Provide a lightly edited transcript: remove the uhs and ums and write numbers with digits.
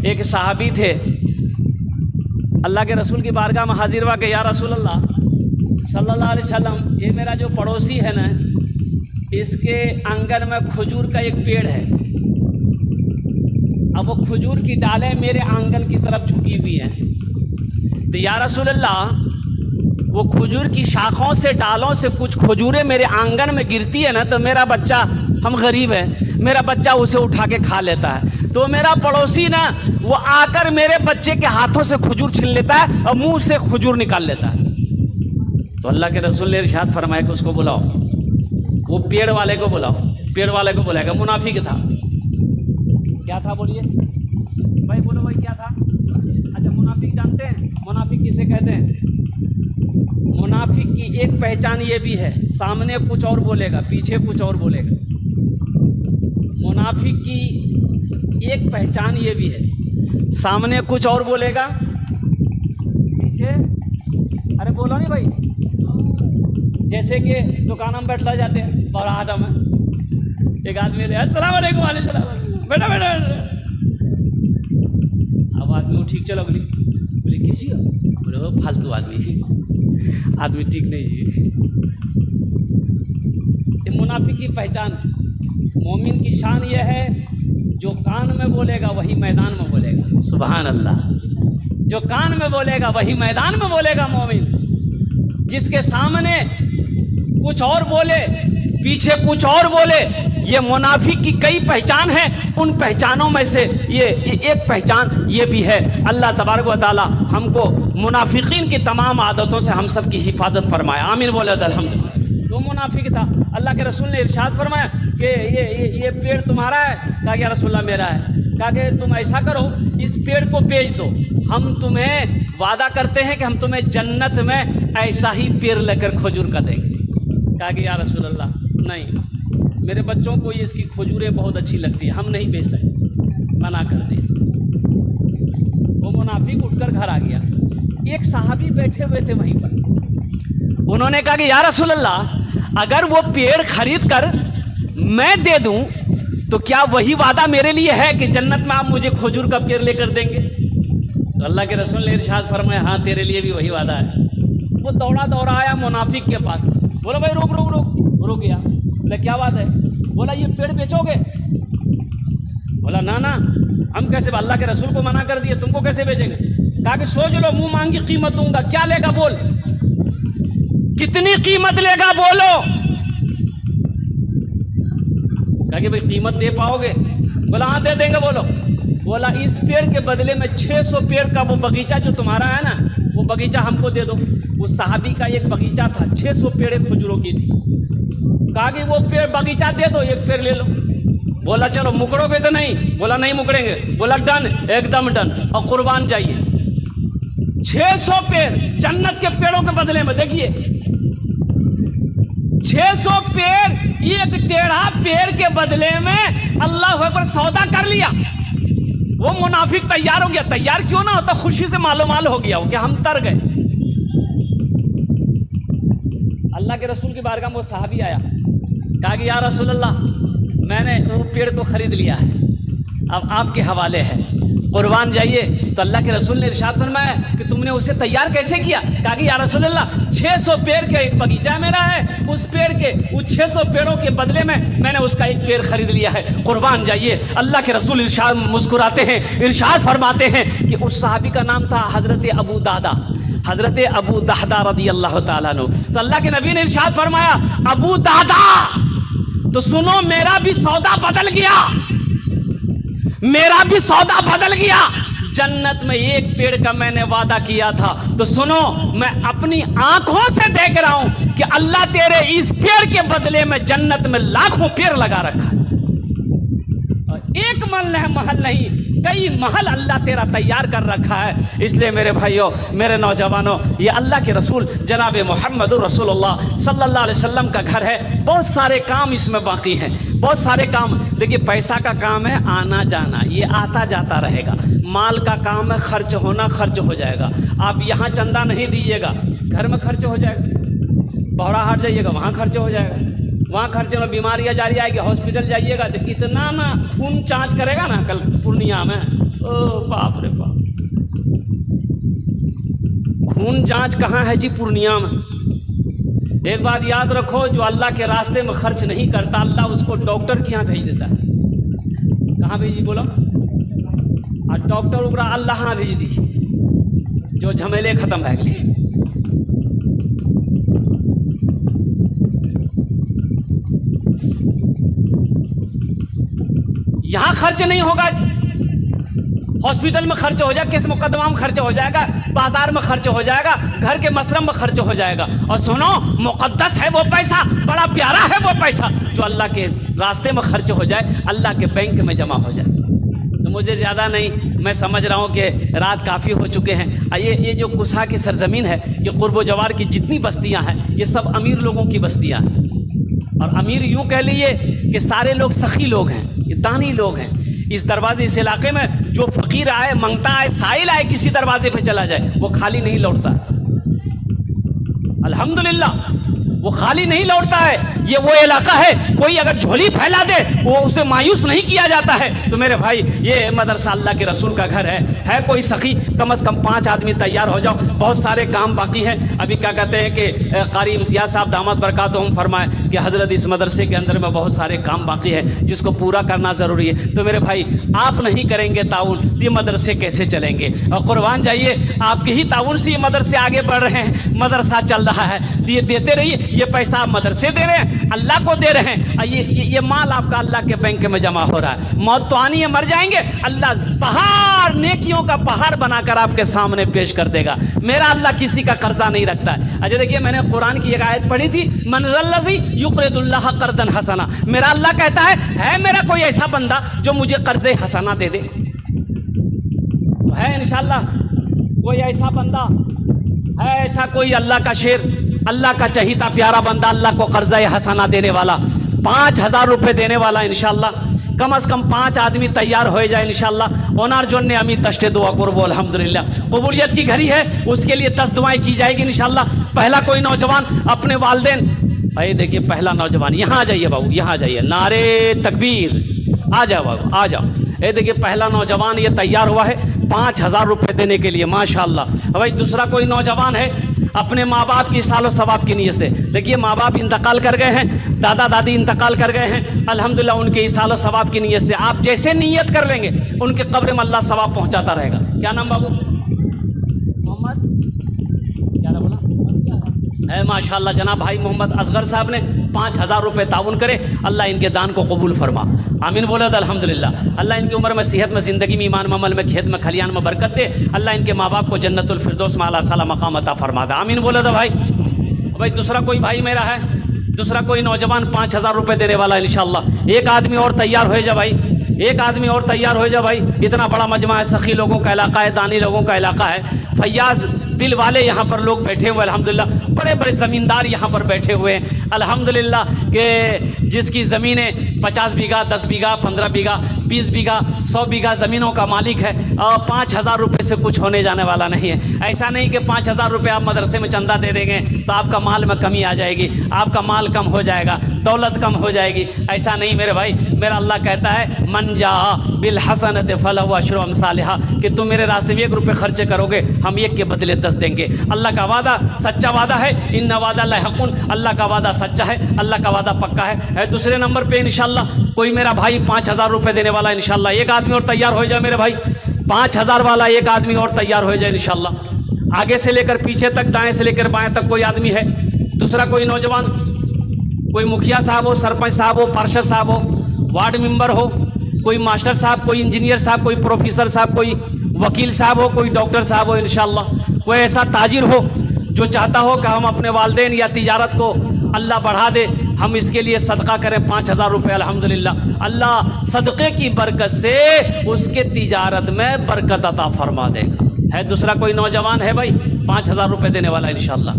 ایک صحابی تھے، اللہ کے رسول کی بارگاہ میں حاضر ہوا کہ یا رسول اللہ صلی اللہ علیہ وسلم، یہ میرا جو پڑوسی ہے نا، اس کے آنگن میں کھجور کا ایک پیڑ ہے، اب وہ کھجور کی ڈالیں میرے آنگن کی طرف جھکی ہوئی ہیں، تو یا رسول اللہ وہ کھجور کی شاخوں سے ڈالوں سے کچھ کھجوریں میرے آنگن میں گرتی ہے نا، تو میرا بچہ، ہم غریب ہیں، میرا بچہ اسے اٹھا کے کھا لیتا ہے، تو میرا پڑوسی نا وہ آ کر میرے بچے کے ہاتھوں سے کھجور چھین لیتا ہے اور منہ سے کھجور نکال لیتا ہے۔ تو اللہ کے رسول نے ارشاد فرمایا کہ اس کو بلاؤ، وہ پیڑ والے کو بلاؤ، پیڑ والے کو بلائے گا، منافق تھا۔ کیا تھا بولیے بھائی، بولو بھائی کیا تھا؟ اچھا منافق جانتے ہیں منافق کسے کہتے ہیں؟ منافق کی ایک پہچان یہ بھی ہے، سامنے کچھ اور بولے گا پیچھے کچھ اور بولے گا۔ منافق کی ایک پہچان یہ بھی ہے، سامنے کچھ اور بولے گا پیچھے، ارے بولو نہیں بھائی، جیسے کہ دکانوں میں بیٹھلا جاتے ہیں اور آدم ایک آدمی لے السلام علیکم وعلیکم السلام، بیٹا بیٹا، اب آدمی وہ ٹھیک چلا، بولی کیسی ہو؟ بولے وہ پھالتو آدمی ٹھیک نہیں جی۔ یہ منافق کی پہچان ہے۔ مومن کی شان یہ ہے جو کان میں بولے گا وہی میدان میں بولے گا، سبحان اللہ، جو کان میں بولے گا وہی میدان میں بولے گا مومن۔ جس کے سامنے کچھ اور بولے پیچھے کچھ اور بولے، یہ منافق کی کئی پہچان ہے، ان پہچانوں میں سے یہ ایک پہچان یہ بھی ہے۔ اللہ تبارک و تعالی ہم کو منافقین کی تمام عادتوں سے ہم سب کی حفاظت فرمائے، آمین بولے الحمدللہ۔ تو منافق تھا، اللہ کے رسول نے ارشاد فرمایا کہ یہ پیڑ تمہارا ہے؟ کہا کہ یا رسول اللہ میرا ہے۔ کہا کہ تم ایسا کرو، اس پیڑ کو بیچ دو، ہم تمہیں وعدہ کرتے ہیں کہ ہم تمہیں جنت میں ایسا ہی پیڑ لے کر کھجور کا دیں گے۔ کہا کہ یا رسول اللہ نہیں، میرے بچوں کو اس کی کھجوریں بہت اچھی لگتی ہیں، ہم نہیں بیچ سکتے، منع کر دیں۔ وہ منافق اٹھ کر گھر آ گیا۔ ایک صحابی بیٹھے ہوئے تھے وہیں پر، انہوں نے کہا کہ یا رسول اللہ اگر وہ پیڑ خرید کر میں دے دوں تو کیا وہی وعدہ میرے لیے ہے کہ جنت میں آپ مجھے کھجور کا پیڑ لے کر دیں گے؟ تو اللہ کے رسول نے ارشاد فرمایا ہاں تیرے لیے بھی وہی وعدہ ہے۔ وہ دوڑا دوڑا آیا منافق کے پاس، بولا بھائی روک روک روک، رک گیا، بولا کیا بات ہے؟ بولا یہ پیڑ بیچو گے؟ بولا نا ہم کیسے، اللہ کے رسول کو منع کر دیے، تم کو کیسے بیچیں گے؟ کہا کہ سوچ لو، منہ مانگی قیمت دوں گا، کیا لے گا بول، کتنی قیمت لے گا بولو؟ کہا کہ بھائی قیمت دے پاؤ گے؟ بولا ہاں دے دیں گے، بولو۔ بولا اس پیڑ کے بدلے میں 600 پیڑ کا وہ باغیچہ جو تمہارا ہے نا، وہ باغیچہ ہم کو دے دو۔ اس صحابی کا ایک باغیچہ تھا، 600 پیڑ کھجوروں کی تھی۔ کہا کہ وہ پیڑ باغیچہ دے دو، ایک پیڑ لے لو۔ بولا چلو مکڑو گے تو نہیں؟ بولا نہیں مکڑیں گے۔ بولا ڈن، ایک دم ڈن، اور قربان جائیے۔ 600 پیڑ جنت کے پیڑوں کے بدلے میں، دیکھیے 600 پیڑ، ایک ٹیڑھا پیڑ کے بدلے میں اللہ اکبر سودا کر لیا۔ وہ منافق تیار ہو گیا، تیار کیوں نہ ہوتا، خوشی سے مالو مال ہو گیا ہو کہ ہم تر گئے۔ اللہ کے رسول کی بارگاہ میں وہ صحابی آیا، کہا کہ یا رسول اللہ میں نے وہ پیڑ کو خرید لیا ہے، اب آپ کے حوالے ہے، قربان جائیے۔ تو اللہ کے رسول نے ارشاد فرمایا کہ تم نے اسے تیار کیسے کیا؟ کہا کہ یا رسول اللہ 600 پیڑ کا ایک باغیچہ میرا ہے، اس پیڑ کے اس 600 پیڑوں کے بدلے میں نے اس کا ایک پیڑ خرید لیا ہے، قربان جائیے۔ اللہ کے رسول ارشاد مسکراتے ہیں، ارشاد فرماتے ہیں کہ اس صحابی کا نام تھا حضرت ابو دہدہ، حضرت ابو دہدہ رضی اللہ تعالیٰ عنہ۔ تو اللہ کے نبی نے ارشاد فرمایا ابو دہدہ تو سنو، میرا بھی سودا بدل گیا، میرا بھی سودا بدل گیا۔ جنت میں ایک پیڑ کا میں نے وعدہ کیا تھا، تو سنو میں اپنی آنکھوں سے دیکھ رہا ہوں کہ اللہ تیرے اس پیڑ کے بدلے میں جنت میں لاکھوں پیڑ لگا رکھا ہے۔ ایک محل نہیں، کئی محل اللہ تیرا تیار کر رکھا ہے۔ اس لیے میرے بھائیوں، میرے نوجوانوں، یہ اللہ کے رسول جناب محمد رسول اللہ صلی اللہ علیہ وسلم کا گھر ہے۔ بہت سارے کام اس میں باقی ہیں، بہت سارے کام۔ دیکھیے پیسہ کا کام ہے آنا جانا، یہ آتا جاتا رہے گا۔ مال کا کام ہے خرچ ہونا، خرچ ہو جائے گا۔ آپ یہاں چندہ نہیں دیجیے گا، گھر میں خرچ ہو جائے گا۔ بہڑا ہاٹ جائیے گا، وہاں خرچ ہو جائے گا، وہاں خرچ میں بیماریاں جاری آئے گی، ہاسپٹل جائیے گا، اتنا نا خون جانچ کرے گا نا کل پورنیہ میں، او خون جانچ کہاں ہے جی؟ پورنیا میں۔ ایک بات یاد رکھو، جو اللہ کے راستے میں خرچ نہیں کرتا اللہ اس کو ڈاکٹر کے یہاں بھیج دیتا ہے۔ کہاں بھیجی بولو؟ اور ڈاکٹر اوپر اللہ ہاں بھیج دی، جو جھمیلے ختم ہے گلی۔ یہاں خرچ نہیں ہوگا، ہاسپٹل میں خرچ ہو جائے گا، کس مقدمہ میں خرچ ہو جائے گا، بازار میں خرچ ہو جائے گا، گھر کے مسرم میں خرچ ہو جائے گا۔ اور سنو، مقدس ہے وہ پیسہ، بڑا پیارا ہے وہ پیسہ جو اللہ کے راستے میں خرچ ہو جائے، اللہ کے بینک میں جمع ہو جائے۔ تو مجھے زیادہ نہیں، میں سمجھ رہا ہوں کہ رات کافی ہو چکے ہیں۔ یہ جو کوسہ کی سرزمین ہے، یہ قرب و جوار کی جتنی بستیاں ہیں یہ سب امیر لوگوں کی بستیاں ہیں۔ اور امیر یوں کہہ لیجیے کہ سارے لوگ سخی لوگ ہیں، یہ دانی لوگ ہیں۔ اس دروازے، اس علاقے میں جو فقیر آئے، منگتا آئے، سائل آئے، کسی دروازے پہ چلا جائے وہ خالی نہیں لوٹتا۔ الحمدللہ وہ خالی نہیں لوٹتا ہے۔ یہ وہ علاقہ ہے، کوئی اگر جھولی پھیلا دے وہ اسے مایوس نہیں کیا جاتا ہے۔ تو میرے بھائی، یہ مدرسہ اللہ کے رسول کا گھر ہے کوئی سخی کم از کم 5 آدمی تیار ہو جاؤ، بہت سارے کام باقی ہیں۔ ابھی کیا کہتے ہیں کہ قاری امتیاز صاحب دامت برکاتہم فرمائے کہ حضرت اس مدرسے کے اندر میں بہت سارے کام باقی ہے جس کو پورا کرنا ضروری ہے۔ تو میرے بھائی، آپ نہیں کریں گے تعاون تو یہ مدرسے کیسے چلیں گے؟ اور قربان جائیے، آپ کے ہی تعاون سے یہ مدرسے آگے بڑھ رہے ہیں، مدرسہ چل رہا ہے۔ تو یہ دیتے رہیے، یہ پیسہ آپ مدرسے دے رہے ہیں، اللہ کو دے رہے ہیں، یہ مال آپ کا اللہ کے بینک میں جمع ہو رہا ہے۔ موت تو آنی ہے، مر جائیں گے، اللہ پہاڑ، نیکیوں کا پہاڑ بنا کر آپ کے سامنے پیش کر دے گا۔ میرا اللہ کسی کا قرضہ نہیں رکھتا ہے۔ اچھا دیکھیے، میں نے قرآن کی ایک آیت پڑھی تھی، من ذا الذی یقرض اللہ قرضا حسنا۔ میرا اللہ کہتا ہے میرا کوئی ایسا بندہ جو مجھے قرض حسنا دے دے؟ تو ہے انشاءاللہ کوئی ایسا بندہ، ہے ایسا کوئی اللہ کا شیر، اللہ کا چہیتا پیارا بندہ، اللہ کو قرضہ حسنہ دینے والا، 5000 روپے دینے والا انشاءاللہ۔ کم از کم 5 آدمی تیار ہوئے جائے انشاءاللہ۔ اونار جون نے امی دشتے دعا کرو، الحمدللہ قبولیت کی گھڑی ہے، اس کے لیے 10 دعائیں کی جائے گی انشاءاللہ۔ پہلا کوئی نوجوان اپنے والدین، بھائی دیکھیے پہلا نوجوان یہاں آ جائیے بابو، یہاں آ جائیے، نعرے تکبیر، آ جاؤ بابو آ جاؤ۔ یہ دیکھیے پہلا نوجوان یہ تیار ہوا ہے 5000 روپے دینے کے لیے، ماشاءاللہ۔ بھائی دوسرا کوئی نوجوان ہے اپنے ماں باپ کی سال و ثواب کی نیت سے، دیکھیے ماں باپ انتقال کر گئے ہیں، دادا دادی انتقال کر گئے ہیں، الحمدللہ ان کے سال و ثواب کی نیت سے آپ جیسے نیت کر لیں گے ان کے قبر میں اللہ ثواب پہنچاتا رہے گا۔ کیا نام بابو؟ محمد کیا نام بولا؟ ماشاءاللہ جناب بھائی محمد اصغر صاحب نے 5000 روپے تعاون کرے، اللہ ان کے دان کو قبول فرما، آمین بولے تو الحمدللہ۔ اللہ ان کی عمر میں، صحت میں، زندگی میں، ایمان میں، عمل میں، کھیت میں، کھلیان میں برکت دے، اللہ ان کے ماں باپ کو جنت الفردوس میں اعلیٰ سالا مقام عطا فرما دے، آمین بولے تو بھائی۔ بھائی دوسرا کوئی بھائی میرا ہے، دوسرا کوئی نوجوان 5000 روپے دینے والا انشاءاللہ۔ ایک آدمی اور تیار ہوئے جا بھائی، ایک آدمی اور تیار ہو جا بھائی۔ اتنا بڑا مجمع ہے، سخی لوگوں کا علاقہ ہے، دانی لوگوں کا علاقہ ہے، فیاض دل والے یہاں پر لوگ بیٹھے ہوئے الحمدللہ، بڑے بڑے زمیندار یہاں پر بیٹھے ہوئے ہیں الحمدللہ، کہ جس کی زمینیں 50 بیگھہ، 10 بیگھہ، 15 بیگھہ، 20 بیگھہ، 100 بیگھہ زمینوں کا مالک ہے، اور 5000 روپے سے کچھ ہونے جانے والا نہیں ہے۔ ایسا نہیں کہ 5000 روپے آپ مدرسے میں چندہ دے دیں گے تو آپ کا مال میں کمی آ جائے گی، آپ کا مال کم ہو جائے گا، دولت کم ہو جائے گی، ایسا نہیں میرے بھائی۔ میرا اللہ کہتا ہے من جاء بالحسنۃ فلہ عشر امثالھا، کہ تم میرے راستے میں 1 روپے خرچ کرو گے ہم 1 کے بدلے 10 دیں گے۔ اللہ کا وعدہ سچا وعدہ ہے، ان وعدہ لحق، اللہ کا وعدہ سچا ہے، اللہ کا وعدہ پکا ہے۔ دوسرے نمبر پہ انشاءاللہ کوئی میرا بھائی 5000 روپے دینے والا انشاءاللہ، ایک آدمی اور تیار ہو جائے میرے بھائی، 5000 والا ایک آدمی اور تیار ہو جائے انشاءاللہ۔ آگے سے لے کر پیچھے تک، دائیں سے لے کر بائیں تک کوئی آدمی ہے، دوسرا کوئی نوجوان، کوئی مکھیا صاحب ہو، سرپنچ صاحب ہو، پارشد صاحب ہو، وارڈ ممبر ہو، کوئی ماسٹر صاحب، کوئی انجینئر صاحب، کوئی پروفیسر صاحب، کوئی وکیل صاحب ہو، کوئی ڈاکٹر صاحب ہو انشاءاللہ، کوئی ایسا تاجر ہو جو چاہتا ہو کہ ہم اپنے والدین یا تجارت کو اللہ بڑھا دے، ہم اس کے لیے صدقہ کریں 5000 روپے الحمدللہ، اللہ صدقے کی برکت سے اس کے تجارت میں برکت عطا فرما دے گا۔ ہے دوسرا کوئی نوجوان ہے بھائی 5000 روپے دینے والا انشاءاللہ؟